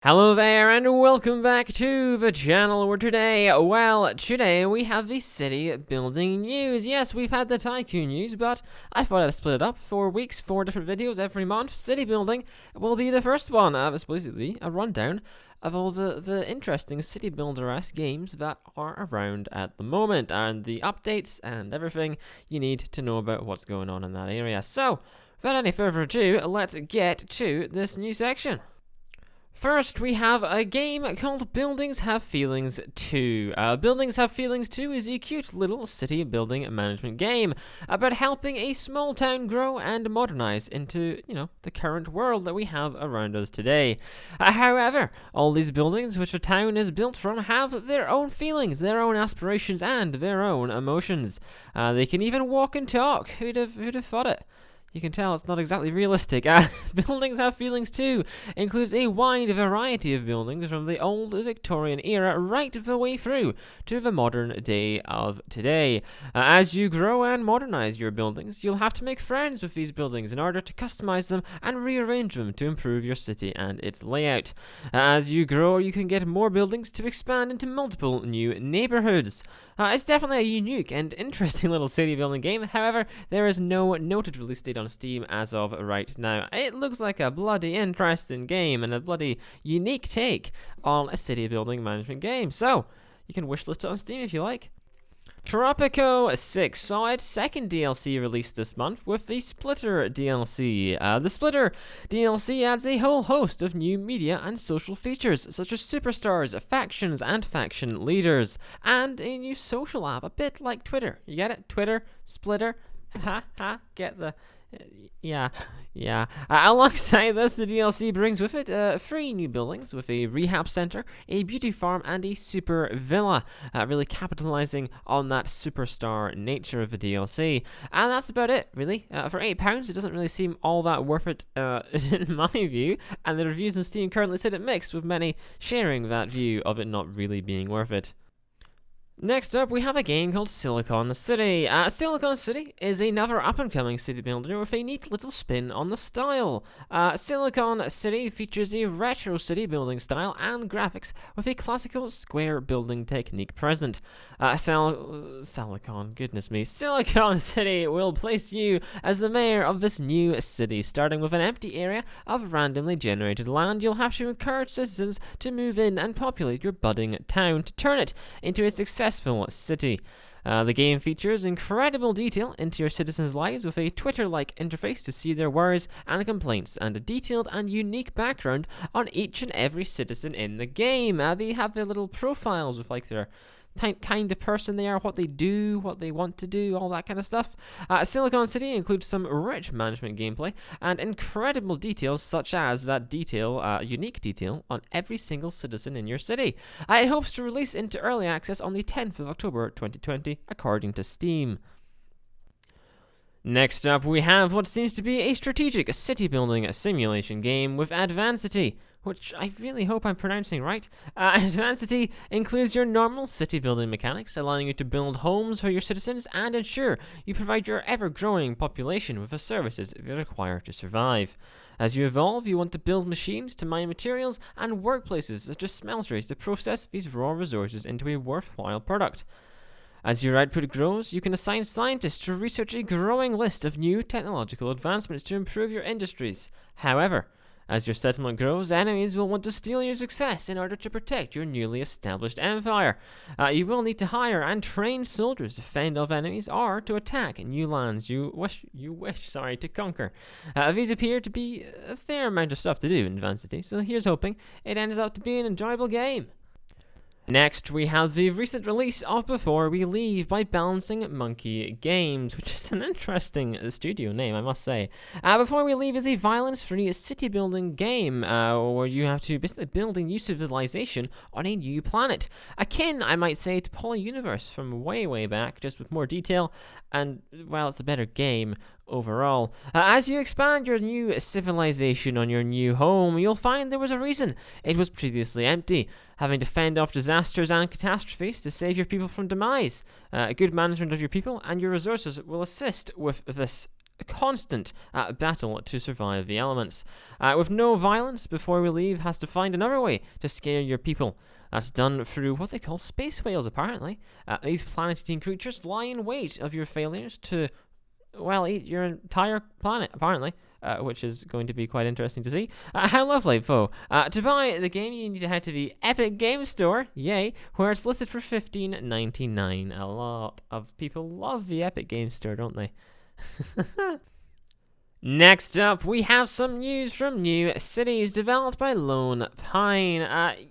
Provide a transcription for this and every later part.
Hello there and welcome back to the channel where today we have the city building news. Yes, we've had the tycoon news, but I thought I'd split it up 4 weeks, 4 different videos every month. City building will be the first one. It's basically a rundown of all the interesting city builder-esque games that are around at the moment and the updates and everything you need to know about what's going on in that area. So, without any further ado, let's get to this new section. First, we have a game called Buildings Have Feelings 2. Buildings Have Feelings 2 is a cute little city building management game about helping a small town grow and modernize into, the current world that we have around us today. However, all these buildings which a town is built from have their own feelings, their own aspirations, and their own emotions. They can even walk and talk. Who'd have thought it? You can tell it's not exactly realistic. Buildings Have Feelings 2 includes a wide variety of buildings from the old Victorian era right the way through to the modern day of today. As you grow and modernize your buildings, you'll have to make friends with these buildings in order to customize them and rearrange them to improve your city and its layout. As you grow, you can get more buildings to expand into multiple new neighborhoods. It's definitely a unique and interesting little city building game. However, there is no noted release date on Steam as of right now. It looks like a bloody interesting game and a bloody unique take on a city building management game. So, you can wishlist it on Steam if you like. Tropico 6 saw its second DLC released this month with the Splitter DLC. The Splitter DLC adds a whole host of new media and social features, such as superstars, factions, and faction leaders, and a new social app, a bit like Twitter. You get it? Twitter, Splitter, get the... Yeah. Alongside this, the DLC brings with it 3 new buildings with a rehab center, a beauty farm, and a super villa, really capitalizing on that superstar nature of the DLC. And that's about it, really. For £8, it doesn't really seem all that worth it, in my view, and the reviews on Steam currently sit at mixed, with many sharing that view of it not really being worth it. Next up, we have a game called Silicon City. Silicon City is another up-and-coming city builder with a neat little spin on the style. Silicon City features a retro city building style and graphics with a classical square building technique present. Silicon City will place you as the mayor of this new city. Starting with an empty area of randomly generated land, you'll have to encourage citizens to move in and populate your budding town to turn it into a successful city. The game features incredible detail into your citizens' lives with a Twitter-like interface to see their worries and complaints, and a detailed and unique background on each and every citizen in the game. They have their little profiles with their kind of person they are, what they do, what they want to do, all that kind of stuff. Silicon City includes some rich management gameplay and incredible details, such as that unique detail on every single citizen in your city. It hopes to release into early access on the 10th of October 2020, according to Steam. Next up, we have what seems to be a strategic city-building simulation game with Advancity, which I really hope I'm pronouncing right. Advancity includes your normal city-building mechanics, allowing you to build homes for your citizens and ensure you provide your ever-growing population with the services they require to survive. As you evolve, you want to build machines to mine materials and workplaces such as smelteries to process these raw resources into a worthwhile product. As your output grows, you can assign scientists to research a growing list of new technological advancements to improve your industries. However, as your settlement grows, enemies will want to steal your success in order to protect your newly established empire. You will need to hire and train soldiers to fend off enemies or to attack new lands you wish to conquer. These appear to be a fair amount of stuff to do in Advancity, so here's hoping it ends up to be an enjoyable game. Next, we have the recent release of Before We Leave by Balancing Monkey Games, which is an interesting studio name, I must say. Before We Leave is a violence-free city-building game where you have to basically build a new civilization on a new planet. Akin, I might say, to Polyuniverse from way back, just with more detail, and, well, it's a better game overall. As you expand your new civilization on your new home, you'll find there was a reason it was previously empty, having to fend off disasters and catastrophes to save your people from demise. Good management of your people and your resources will assist with this constant battle to survive the elements. With no violence, before we leave has to find another way to scare your people. That's done through what they call space whales, apparently. These planet-eating creatures lie in wait of your failures to, well, eat your entire planet, apparently. Which is going to be quite interesting to see. How lovely, though. To buy the game, you need to head to the Epic Game Store, yay, where it's listed for $15.99. A lot of people love the Epic Game Store, don't they? Next up, we have some news from NewCity, developed by Lone Pine.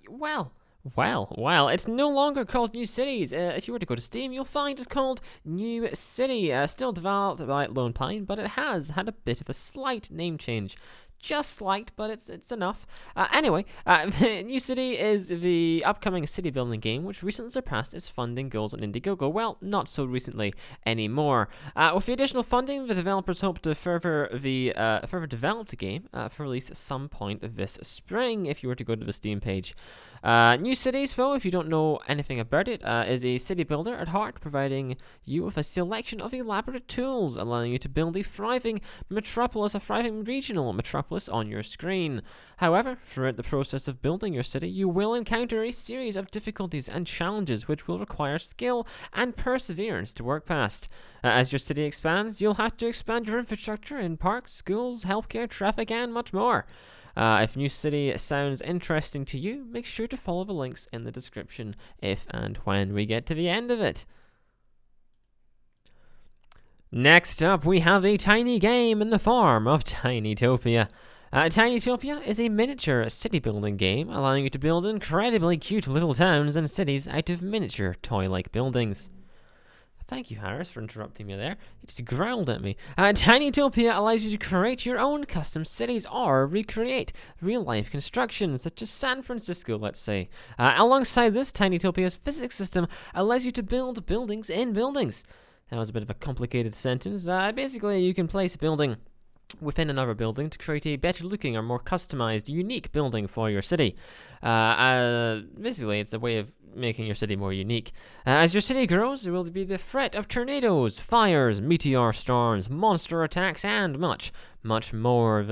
Well, it's no longer called NewCity. If you were to go to Steam, you'll find it's called NewCity. Still developed by Lone Pine, but it has had a bit of a slight name change. Just slight, but it's enough. Anyway, NewCity is the upcoming city building game, which recently surpassed its funding goals on Indiegogo. Well, not so recently anymore. With the additional funding, the developers hope to further develop the game for release at some point this spring. If you were to go to the Steam page. NewCity, though, if you don't know anything about it, is a city builder at heart, providing you with a selection of elaborate tools, allowing you to build a thriving metropolis, a thriving regional metropolis on your screen. However, throughout the process of building your city, you will encounter a series of difficulties and challenges which will require skill and perseverance to work past. As your city expands, you'll have to expand your infrastructure in parks, schools, healthcare, traffic, and much more. If NewCity sounds interesting to you, make sure to follow the links in the description if and when we get to the end of it. Next up, we have a tiny game in the form of Tinytopia. Tinytopia is a miniature city building game, allowing you to build incredibly cute little towns and cities out of miniature toy-like buildings. Thank you, Harris, for interrupting me there. He just growled at me. Tinytopia allows you to create your own custom cities or recreate real-life constructions, such as San Francisco, let's say. Alongside this, Tinytopia's physics system allows you to build buildings in buildings. That was a bit of a complicated sentence. Basically, you can place a building within another building to create a better looking or more customized, unique building for your city. Basically, it's a way of making your city more unique. As your city grows, there will be the threat of tornadoes, fires, meteor storms, monster attacks, and much more.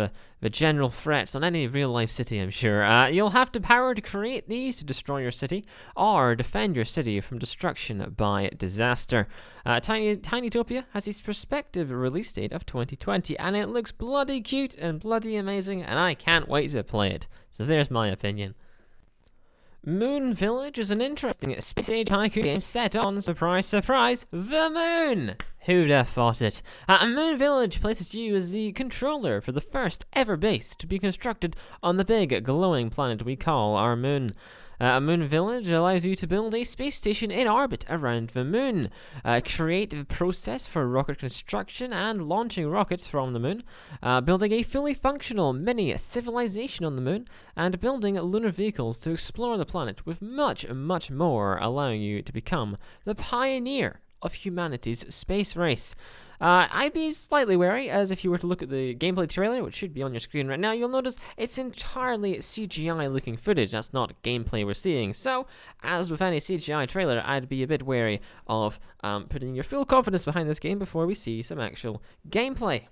The general threats on any real-life city, I'm sure. You'll have the power to create these to destroy your city, or defend your city from destruction by disaster. Tinytopia has its prospective release date of 2020, and it looks bloody cute and bloody amazing, and I can't wait to play it. So there's my opinion. Moon Village is an interesting space-age haiku game set on, surprise, surprise, the moon! Who'd have thought it? Moon Village places you as the controller for the first ever base to be constructed on the big glowing planet we call our moon. Moon Village allows you to build a space station in orbit around the moon, create the process for rocket construction and launching rockets from the moon, building a fully functional mini civilization on the moon, and building lunar vehicles to explore the planet with much more, allowing you to become the pioneer of humanity's space race. I'd be slightly wary, as if you were to look at the gameplay trailer, which should be on your screen right now, you'll notice it's entirely CGI-looking footage. That's not gameplay we're seeing. So, as with any CGI trailer, I'd be a bit wary of putting your full confidence behind this game before we see some actual gameplay.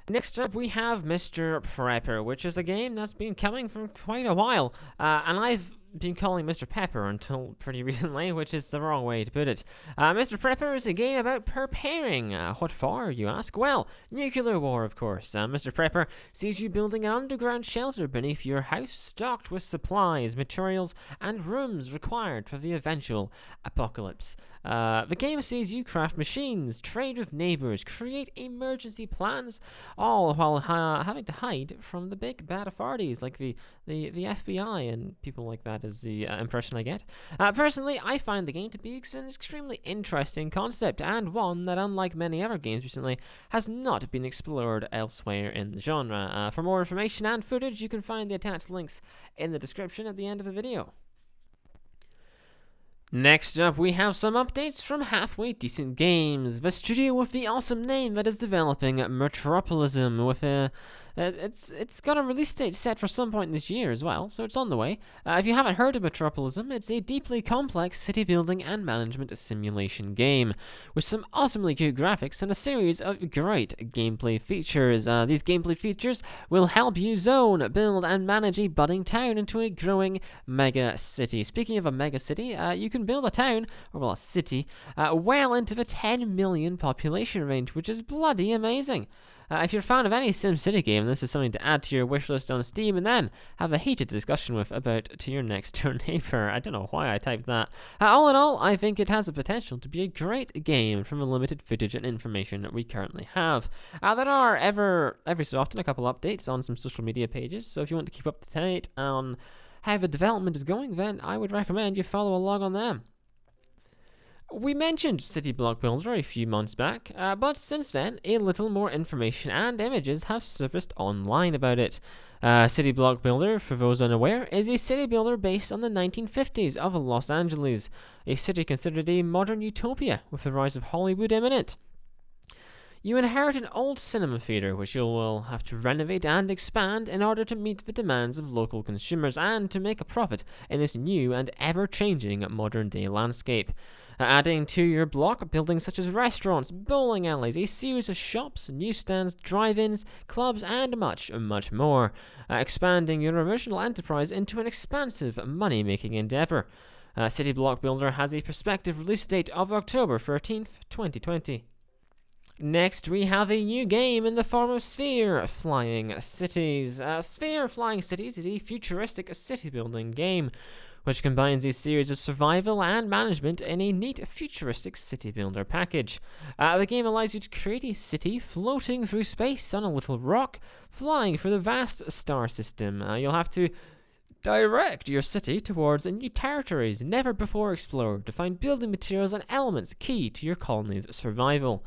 Next up, we have Mr. Prepper, which is a game that's been coming for quite a while, and I've been calling Mr. Pepper until pretty recently, which is the wrong way to put it. Mr. Prepper is a game about preparing. What for, you ask? Well, nuclear war, of course. Mr. Prepper sees you building an underground shelter beneath your house, stocked with supplies, materials, and rooms required for the eventual apocalypse. The game sees you craft machines, trade with neighbors, create emergency plans, all while having to hide from the big bad authorities like the FBI and people like that is the impression I get. Personally, I find the game to be an extremely interesting concept, and one that, unlike many other games recently, has not been explored elsewhere in the genre. For more information and footage, you can find the attached links in the description at the end of the video. Next up, we have some updates from Halfway Decent Games, the studio with the awesome name that is developing Metropolism, with It's got a release date set for some point this year as well, so it's on the way. If you haven't heard of Metropolism, it's a deeply complex city building and management simulation game with some awesomely cute graphics and a series of great gameplay features. These gameplay features will help you zone, build, and manage a budding town into a growing mega city. Speaking of a mega city, you can build a town, or well, a city, well into the 10 million population range, which is bloody amazing. If you're a fan of any SimCity game, this is something to add to your wishlist on Steam and then have a heated discussion with about to your next door neighbor. I don't know why I typed that. All in all, I think it has the potential to be a great game from the limited footage and information that we currently have. There are every so often a couple updates on some social media pages, so if you want to keep up to date on how the development is going, then I would recommend you follow along on them. We mentioned City Block Builder a few months back, but since then, a little more information and images have surfaced online about it. City Block Builder, for those unaware, is a city builder based on the 1950s of Los Angeles, a city considered a modern utopia with the rise of Hollywood imminent. You inherit an old cinema theater, which you will have to renovate and expand in order to meet the demands of local consumers and to make a profit in this new and ever-changing modern-day landscape. Adding to your block, buildings such as restaurants, bowling alleys, a series of shops, newsstands, drive-ins, clubs, and much, much more. Expanding your original enterprise into an expansive money-making endeavor. City Block Builder has a prospective release date of October 13th, 2020. Next, we have a new game in the form of Sphere Flying Cities. Sphere Flying Cities is a futuristic city-building game which combines a series of survival and management in a neat futuristic city builder package. The game allows you to create a city floating through space on a little rock, flying through the vast star system. You'll have to direct your city towards new territories never before explored to find building materials and elements key to your colony's survival.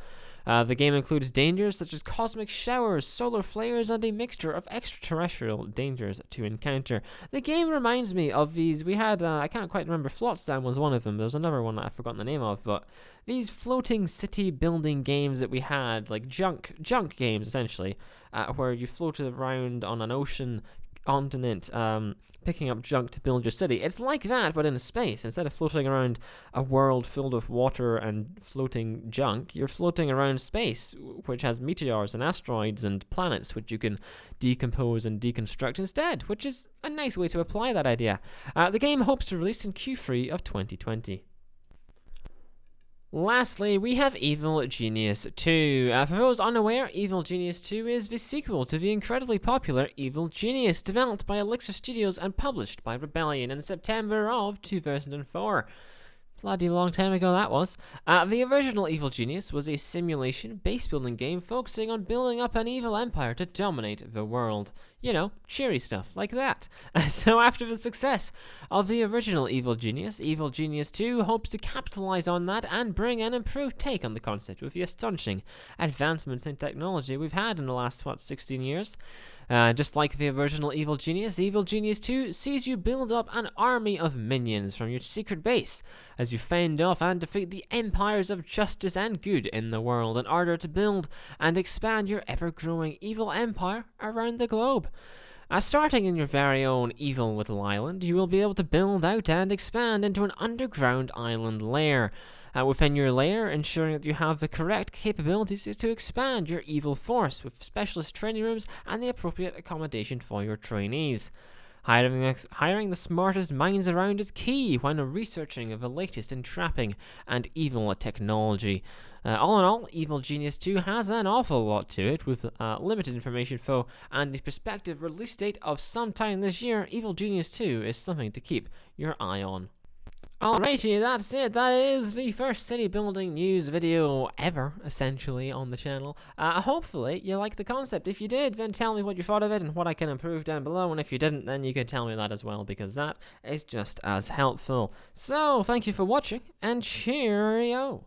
The game includes dangers such as cosmic showers, solar flares, and a mixture of extraterrestrial dangers to encounter. The game reminds me of these, we had, I can't quite remember, Flotsam was one of them, there was another one that I've forgotten the name of, but these floating city building games that we had, like junk games essentially, where you floated around on an ocean continent, picking up junk to build your city. It's like that, but in space. Instead of floating around a world filled with water and floating junk, you're floating around space, which has meteors and asteroids and planets, which you can decompose and deconstruct instead, which is a nice way to apply that idea. The game hopes to release in Q3 of 2020. Lastly, we have Evil Genius 2. For those unaware, Evil Genius 2 is the sequel to the incredibly popular Evil Genius, developed by Elixir Studios and published by Rebellion in September of 2004. Bloody long time ago that was. The original Evil Genius was a simulation base building game focusing on building up an evil empire to dominate the world. You know, cheery stuff like that. So after the success of the original Evil Genius 2 hopes to capitalize on that and bring an improved take on the concept with the astonishing advancements in technology we've had in the last, 16 years. Just like the original Evil Genius 2 sees you build up an army of minions from your secret base as you fend off and defeat the empires of justice and good in the world in order to build and expand your ever-growing evil empire around the globe. Starting in your very own evil little island, you will be able to build out and expand into an underground island lair. Within your lair, ensuring that you have the correct capabilities to expand your evil force with specialist training rooms and the appropriate accommodation for your trainees. Hiring the smartest minds around is key when researching the latest in trapping and evil technology. All in all, Evil Genius 2 has an awful lot to it, with limited information info and the prospective release date of sometime this year. Evil Genius 2 is something to keep your eye on. Alrighty, that's it. That is the first city building news video ever, essentially, on the channel. Hopefully you liked the concept. If you did, then tell me what you thought of it and what I can improve down below. And if you didn't, then you can tell me that as well, because that is just as helpful. So, thank you for watching, and cheerio!